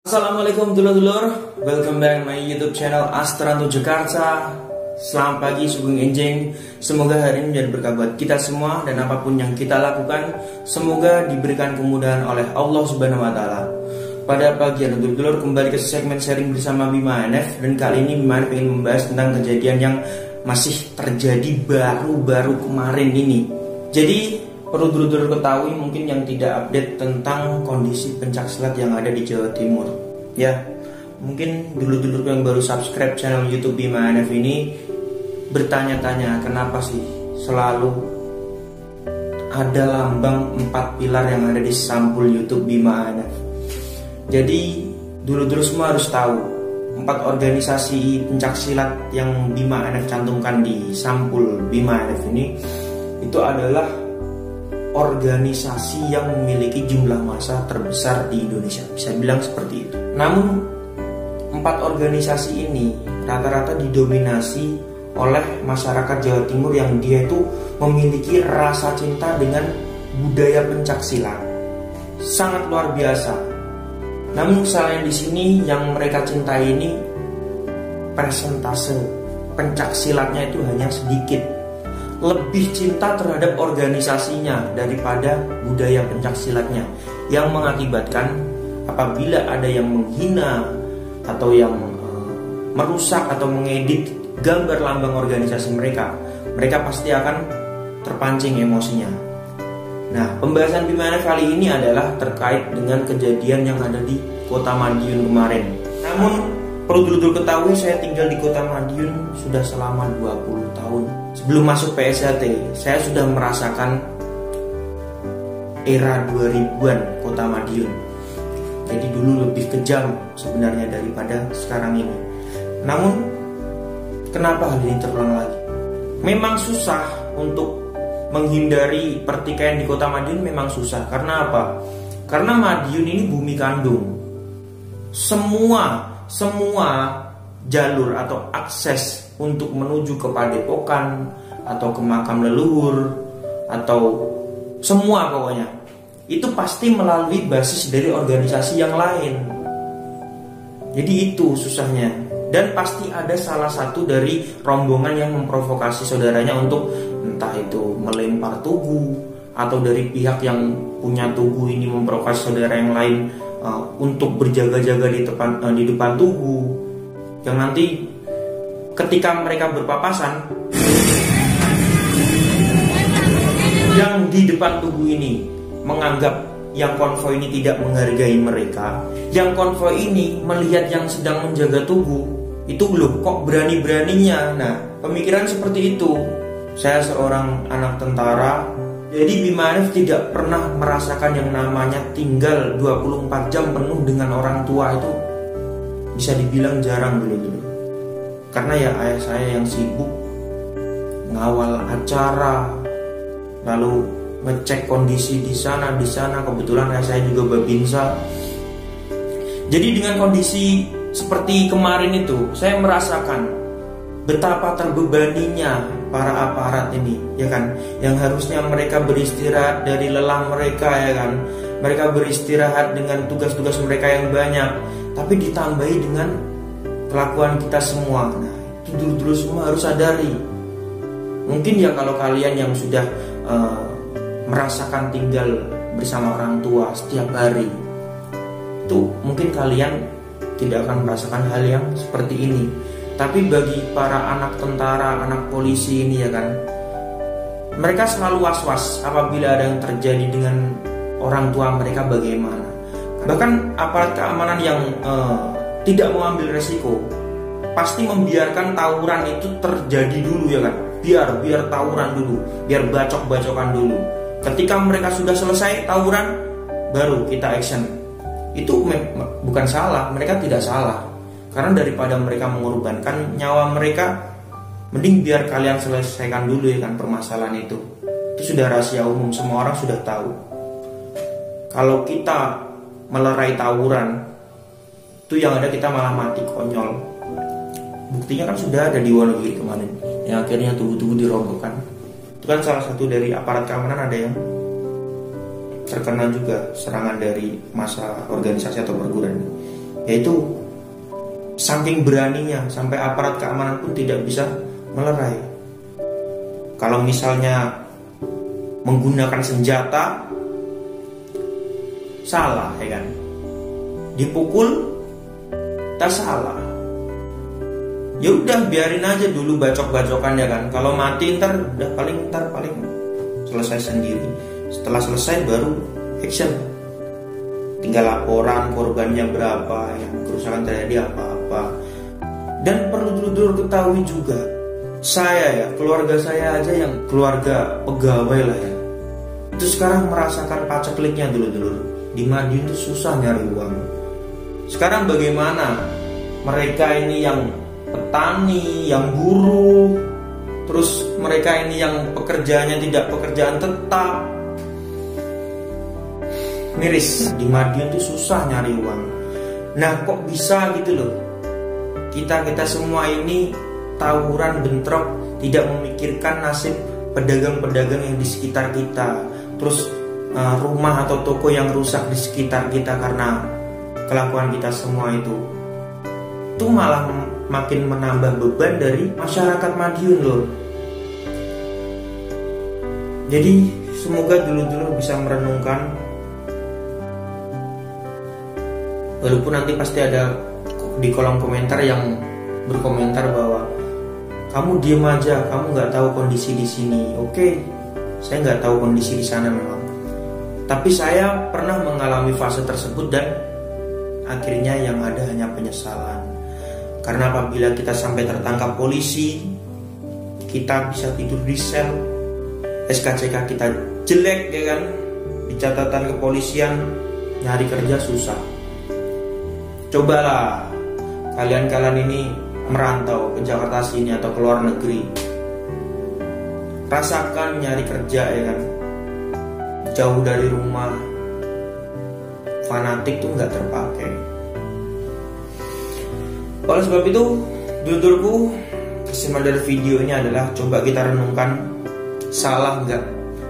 Assalamualaikum dulur-dulur, welcome back my YouTube channel Astranto Jakarta. Selamat pagi, sugeng enjing. Semoga hari ini menjadi berkah buat kita semua dan apapun yang kita lakukan, semoga diberikan kemudahan oleh Allah Subhanahu wa taala. Pada pagi hari dulur-dulur, kembali ke segmen sharing bersama Bima NF, dan kali ini Bima NF ingin membahas tentang kejadian yang masih terjadi baru-baru kemarin ini. Jadi perlu dulur-dulur ketahui mungkin yang tidak update tentang kondisi pencaksilat yang ada di Jawa Timur. Ya, mungkin dulur-dulur yang baru subscribe channel YouTube Bima NF ini bertanya-tanya kenapa sih selalu ada lambang 4 pilar yang ada di sampul YouTube Bima NF. Jadi dulur-dulur semua harus tahu 4 organisasi pencaksilat yang Bima NF cantumkan di sampul Bima NF ini itu adalah organisasi yang memiliki jumlah massa terbesar di Indonesia, bisa bilang seperti itu. Namun 4 organisasi ini rata-rata didominasi oleh masyarakat Jawa Timur yang dia itu memiliki rasa cinta dengan budaya pencaksilat sangat luar biasa. Namun kesalahan di sini yang mereka cintai ini persentase pencaksilatnya itu hanya sedikit, lebih cinta terhadap organisasinya daripada budaya pencaksilatnya, yang mengakibatkan apabila ada yang menghina atau yang merusak atau mengedit gambar lambang organisasi mereka, mereka pasti akan terpancing emosinya. Nah, pembahasan Bima NF kali ini adalah terkait dengan kejadian yang ada di Kota Madiun kemarin. Namun perlu dulu ketahui, saya tinggal di Kota Madiun sudah selama 20 tahun. Sebelum masuk PSHT, saya sudah merasakan era 2000-an Kota Madiun. Jadi dulu lebih kejam sebenarnya daripada sekarang ini. Namun, kenapa hal ini terulang lagi? Memang susah untuk menghindari pertikaian di Kota Madiun, memang susah. Karena apa? Karena Madiun ini bumi kandung. Semua jalur atau akses untuk menuju ke Padepokan atau ke makam leluhur atau semua pokoknya itu pasti melalui basis dari organisasi yang lain. Jadi itu susahnya, dan pasti ada salah satu dari rombongan yang memprovokasi saudaranya untuk entah itu melempar tugu, atau dari pihak yang punya tugu ini memprovokasi saudara yang lain untuk berjaga-jaga di depan tugu, yang nanti ketika mereka berpapasan, yang di depan tugu ini menganggap yang konvoi ini tidak menghargai mereka, yang konvoi ini melihat yang sedang menjaga tugu itu loh kok berani-beraninya. Nah, pemikiran seperti itu. Saya seorang anak tentara, jadi Bima NF tidak pernah merasakan yang namanya tinggal 24 jam penuh dengan orang tua. Itu bisa dibilang jarang dulu. Karena ya ayah saya yang sibuk ngawal acara, lalu ngecek kondisi di sana. Kebetulan ayah saya juga babinsa. Jadi dengan kondisi seperti kemarin itu, saya merasakan betapa terbebaninya para aparat ini, ya kan? Yang harusnya mereka beristirahat dari lelah mereka, ya kan? Mereka beristirahat dengan tugas-tugas mereka yang banyak, tapi ditambahi dengan kelakuan kita semua. Nah, itu dulu semua harus sadari. Mungkin ya kalau kalian yang sudah merasakan tinggal bersama orang tua setiap hari, itu mungkin kalian tidak akan merasakan hal yang seperti ini. Tapi bagi para anak tentara, anak polisi ini, ya kan, mereka selalu was-was apabila ada yang terjadi dengan orang tua mereka bagaimana. Bahkan aparat keamanan yang tidak mengambil resiko pasti membiarkan tawuran itu terjadi dulu, ya kan. Biar tawuran dulu, biar bacok-bacokan dulu. Ketika mereka sudah selesai tawuran, baru kita action. Itu bukan salah, mereka tidak salah. Karena daripada mereka mengorbankan nyawa mereka, mending biar kalian selesaikan dulu, ya kan, permasalahan itu. Itu sudah rahasia umum, semua orang sudah tahu. Kalau kita melerai tawuran, itu yang ada kita malah mati konyol. Buktinya kan sudah ada di Wonogiri kemarin, yang akhirnya tubuh-tubuh dirobohkan. Itu kan salah satu dari aparat keamanan ada yang terkena juga serangan dari massa organisasi atau perguruan. yaitu saking beraninya sampai aparat keamanan pun tidak bisa melerai. Kalau misalnya menggunakan senjata, salah ya kan, dipukul tak salah. Ya udah biarin aja dulu bacok-bacokan ya kan. Kalau mati ntar paling selesai sendiri. Setelah selesai baru action. Tinggal laporan korbannya berapa, ya, kerusakan terjadi apa-apa. Dan perlu dulu ketahui juga, saya ya, keluarga saya aja yang keluarga pegawai lah ya, itu sekarang merasakan pacekliknya dulu. Di Madiun itu susah nyari uang. Sekarang bagaimana mereka ini yang petani, yang buruh, terus mereka ini yang pekerjaannya tidak pekerjaan tetap, miris. Di Madiun itu susah nyari uang. Nah kok bisa gitu loh, kita semua ini tawuran bentrok, tidak memikirkan nasib pedagang-pedagang yang di sekitar kita, terus rumah atau toko yang rusak di sekitar kita karena kelakuan kita semua itu malah makin menambah beban dari masyarakat Madiun loh. Jadi semoga dulu bisa merenungkan, walaupun nanti pasti ada di kolom komentar yang berkomentar bahwa kamu diem aja, kamu nggak tahu kondisi di sini. Oke, saya nggak tahu kondisi di sana memang, tapi saya pernah mengalami fase tersebut dan akhirnya yang ada hanya penyesalan. Karena apabila kita sampai tertangkap polisi, kita bisa tidur di sel, SKCK kita jelek ya kan, di catatan kepolisian, nyari kerja susah. Cobalah kalian ini merantau ke Jakarta sini atau ke luar negeri, rasakan nyari kerja ya kan, jauh dari rumah, fanatik tuh nggak terpakai. Oleh sebab itu, dulurku, kesimpulan dari video ini adalah coba kita renungkan, salah nggak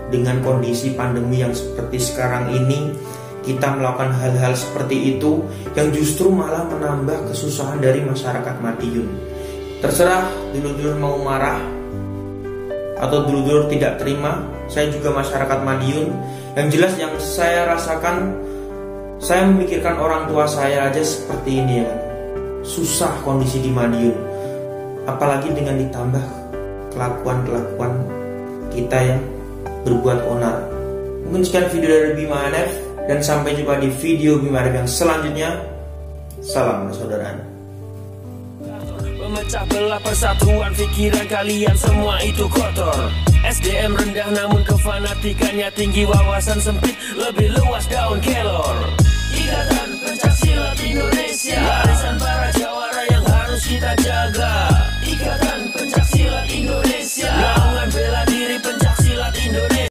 dengan kondisi pandemi yang seperti sekarang ini kita melakukan hal-hal seperti itu yang justru malah menambah kesusahan dari masyarakat Madiun. Terserah dulur-dulur mau marah atau dulur-dulur tidak terima, saya juga masyarakat Madiun. Yang jelas yang saya rasakan, saya memikirkan orang tua saya aja seperti ini ya. Susah kondisi di Madiun, apalagi dengan ditambah kelakuan kita yang berbuat onar. Mungkin sekian video dari Bima Hanef, dan sampai jumpa di video Bima Hanef yang selanjutnya. Salam persaudaraan. Memecah belah persatuan pikiran kalian semua itu kotor. SDM rendah namun kefanatikannya tinggi, wawasan sempit lebih luas daun kelor. Ikatan Pencaksilat Indonesia, warisan para jawara yang harus kita jaga. Ikatan Pencaksilat Indonesia, naungan bela